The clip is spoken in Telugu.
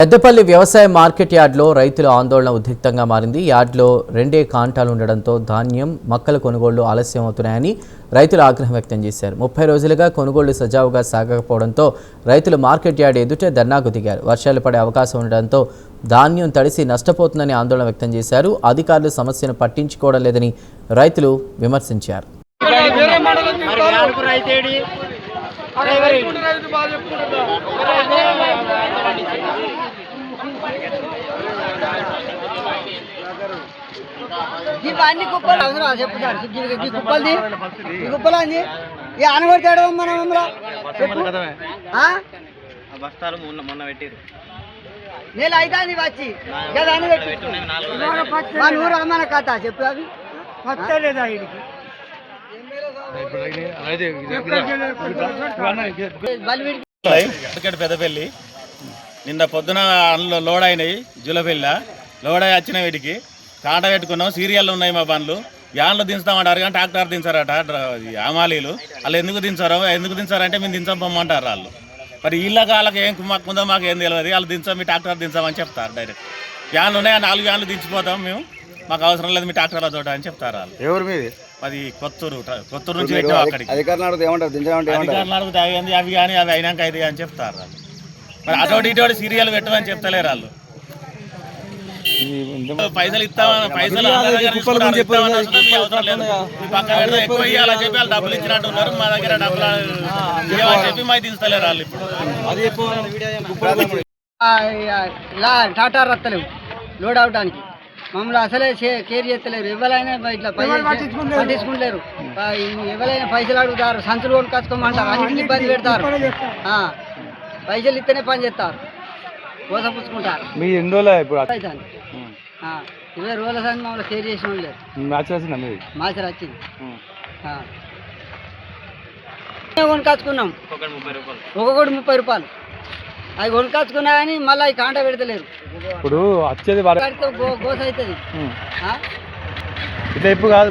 పెద్దపల్లి వ్యవసాయ మార్కెట్ యార్డ్లో రైతుల ఆందోళన ఉద్రిక్తంగా మారింది. యార్డ్లో 2 కాంటాలు ఉండడంతో ధాన్యం, మక్కల కొనుగోళ్లు ఆలస్యం అవుతున్నాయని రైతులు ఆగ్రహం వ్యక్తం చేశారు. 30 రోజులుగా కొనుగోళ్లు సజావుగా సాగకపోవడంతో రైతులు మార్కెట్ యార్డ్ ఎదుటే ధర్నాకు దిగారు. వర్షాలు పడే అవకాశం ఉండడంతో ధాన్యం తడిసి నష్టపోతుందని ఆందోళన వ్యక్తం చేశారు. అధికారులు సమస్యను పట్టించుకోవడం లేదని రైతులు విమర్శించారు. అన్ని కుప్పలు చెప్తారు కుప్పలది ఈ కుప్పలు అంది ఈ అనబడి తేడం మనం బస్తాలు మొన్న పెట్టారు నేను అయితే వచ్చి గదాన్ని పెట్టి మన ఊరు మన కథ చెప్పు అవి పట్టలేదా వీడికి పెద్దపల్లి నిన్న పొద్దున లోడ్ అయినాయి. జులపల్లి లోడ్ అయి వచ్చిన వీటికి కాంట పెట్టుకున్నాం. సీరియల్ ఉన్నాయి మా బండ్లు. వ్యాన్లు దించుతామంటారు కానీ ట్రాక్టర్ దించారట అమాలీలు. వాళ్ళు ఎందుకు దించారంటే మేము దించమంటారు వాళ్ళు. మరి వీళ్ళకి వాళ్ళకి ఏం మాకుందో మాకు ఏం తెలియదు. వాళ్ళు దించాం, మీ ట్రాక్టర్ దించామని చెప్తారు. డైరెక్ట్ వ్యాన్లు ఉన్నాయి, 4 వ్యాన్లు దించిపోతాం మేము, మాకు అవసరం లేదు మీ ట్రాక్టర్ల తోట అని చెప్తారు వాళ్ళు. ఎవరు మీది? అది కొత్తూరు నుంచి పెట్టాం. అక్కడికి అధికారులు అడిగితే అవి కానీ అవి అయినాక అయితే అని చెప్తారు వాళ్ళు. మరి అటోటి ఇటోటి సీరియల్ పెట్టమని చెప్తలేరు వాళ్ళు. పైసలు పైసలు అవసరం లేదు, మీ పక్క పెడితే ఎక్కువ ఇవ్వాలని చెప్పి వాళ్ళు డబ్బులు ఇచ్చినట్టు ఉన్నారు. మా దగ్గర డబ్బులు ఇవ్వని చెప్పి మాకు దించలేరు వాళ్ళు. ఇప్పుడు ఇలా టాటా రత్తలేవు లోడ్ అవడానికి, మమ్మల్ని అసలే కేర్ చేస్తలేరు. ఎవరైనా ఇట్లా పట్టించుకుంటలేరు. ఎవరైనా పైసలు అడుగుతారు, సంచులు కొనుక్కొచ్చుకోమంటారు, అన్నింటినీ ఇబ్బంది పెడతారు. పైసలు ఇస్తేనే పని చేస్తారు, కోసపుచ్చుకుంటారు. మీ ఎన్ని రోజులు ఇప్పుడు 20 రోజుల సంది మమ్మల్ని కేర్ చేసిన వాళ్ళు లేరు. మాచర్ వచ్చింది. కొనుక్కొచ్చుకున్నాం, ఒక్కొక్కటి 30 రూపాయలు. అవి కొనుక్కొచ్చుకున్నా కానీ మళ్ళీ అవి కాంట పెడతలేరు. ఇప్పుడు వచ్చేది గోస అవుతుంది. ఇట్లా ఇప్పుడు కాదు.